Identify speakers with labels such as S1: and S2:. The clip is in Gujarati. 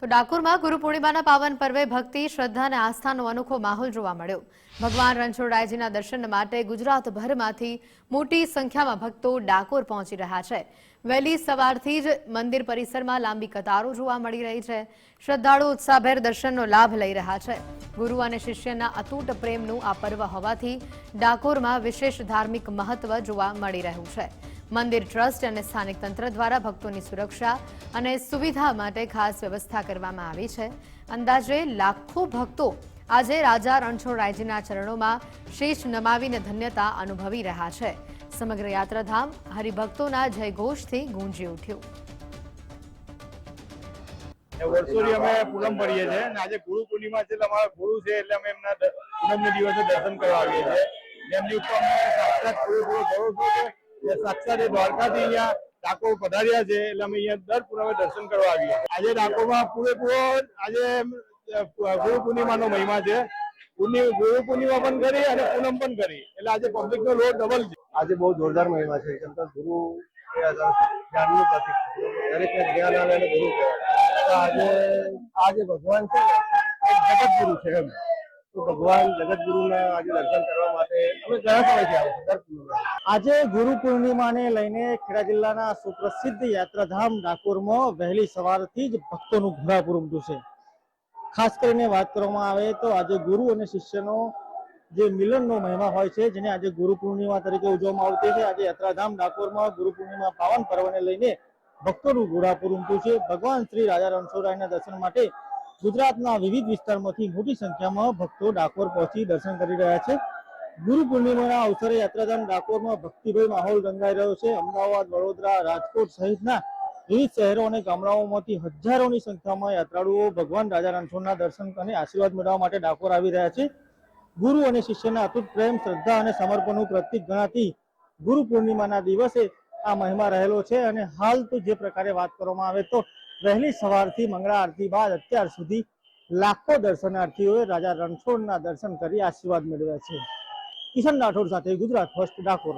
S1: તો ડાકોરમાં ગુરુ પૂર્ણિમાના પાવન પર્વે ભક્તિ, શ્રદ્ધા અને આસ્થાનો અનોખો માહોલ જોવા મળ્યો. ભગવાન રણછોડરાયજીના દર્શન માટે ગુજરાતભરમાંથી મોટી સંખ્યામાં ભક્તો ડાકોર પહોંચી રહ્યા છે. વહેલી સવારથી જ મંદિર પરિસરમાં લાંબી કતારો જોવા મળી રહી છે. શ્રદ્ધાળુઓ ઉત્સાહભેર દર્શનનો લાભ લઈ રહ્યા છે. ગુરુ અને શિષ્યના અતૂટ પ્રેમનું આ પર્વ હોવાથી ડાકોરમાં વિશેષ ધાર્મિક મહત્વ જોવા મળી રહ્યું છે. મંદિર ટ્રસ્ટ અને સ્થાનિક તંત્ર દ્વારા ભક્તોની સુરક્ષા અને સુવિધા માટે ખાસ વ્યવસ્થા કરવામાં આવી છે. અંદાજે લાખો ભક્તો આજે રાજા રણછોડરાયજીના ચરણોમાં શીશ નમાવીને ધન્યતા અનુભવી રહ્યા છે. સમગ્ર યાત્રાધામ હરિભક્તોના જયઘોષથી ગુંજી ઉઠ્યું.
S2: વર્ષોથી અમે પૂનમ ભરીએ છીએ અને આજે ગુરુ પૂર્ણિમા છે, અમારા ગુરુ છે એટલે અમે એમના પૂનમના દિવસે દર્શન કરવા આવીએ છીએ. એમની ઉપર અમે સાક્ષાત પૂરેપૂરો ભરોસો છે. સાક્ષાત દ્વારકાથી અહીંયા ડાકોર પધાર્યા છે એટલે અમે અહીંયા દર પૂનમે દર્શન કરવા આવીએ. આજે ડાકોરમાં પૂરેપૂરો આજે ગુરુ પૂર્ણિમાનો મહિમા છે. ગુરુ પૂર્ણિમા પણ કરી અને પૂનમ પણ કરી એટલે આજે પબ્લિકનો લોડ ડબલ છે.
S3: આજે બહુ જોરદાર મહિમા છે. કેમ કે ગુરુ જ્ઞાનનું પ્રતીક, દરેકને જ્ઞાન આવે અને ગુરુ કહેવાય. આજે ભગવાન છે ને જગતગુરુ છે એમ, તો ભગવાન જગતગુરુના આજે દર્શન કરવા માટે અમે ઘણા સમયથી આવીએ.
S4: આજે ગુરુ પૂર્ણિમાને લઈને ખેડા જિલ્લાના સુપ્રસિદ્ધ યાત્રાધામ ડાકોરમાં વહેલી સવારથી જ ભક્તોનું ઘોડાપુર ઉમટ્યું છે. ખાસ કરીને વાત કરવામાં આવે તો આજે ગુરુ અને શિષ્યનો જે મિલનનો મહિમા હોય છે, જેને આજે ગુરુ પૂર્ણિમા તરીકે ઉજવવામાં આવતી છે. આજે યાત્રાધામ ડાકોરમાં ગુરુ પૂર્ણિમા પાવન પર્વને લઈને ભક્તોનું ઘોડાપુર ઉમટ્યું છે. ભગવાન શ્રી રાજા રણછોડરાયના દર્શન માટે ગુજરાતના વિવિધ વિસ્તારમાંથી મોટી સંખ્યામાં ભક્તો ડાકોર પહોંચી દર્શન કરી રહ્યા છે. ગુરુ પૂર્ણિમાના અવસરે યાત્રાધામ ડાકોરમાં ભક્તિમય માહોલ રંગાઈ રહ્યો છે. અમદાવાદ, વડોદરા, રાજકોટ સહિતના વિવિધ શહેરો અને ગામડાઓમાંથી હજારોની સંખ્યામાં યાત્રાળુઓ ભગવાન રાજા રણછોડના દર્શન અને આશીર્વાદ મેળવવા માટે ડાકોર આવી રહ્યા છે. ગુરુ અને શિષ્યના અતૂટ પ્રેમ, શ્રદ્ધા અને સમર્પણનું પ્રતીક ગણાતી ગુરુ પૂર્ણિમાના દિવસે આ મહિમા રહેલો છે. અને હાલ તો જે પ્રકારે વાત કરવામાં આવે તો વહેલી સવારથી મંગળા આરતી બાદ અત્યાર સુધી લાખો દર્શનાર્થીઓએ રાજા રણછોડના દર્શન કરી આશીર્વાદ મેળવ્યા છે. કિશન રાઠોડ સાથે ગુજરાત ફર્સ્ટ ડાકોર.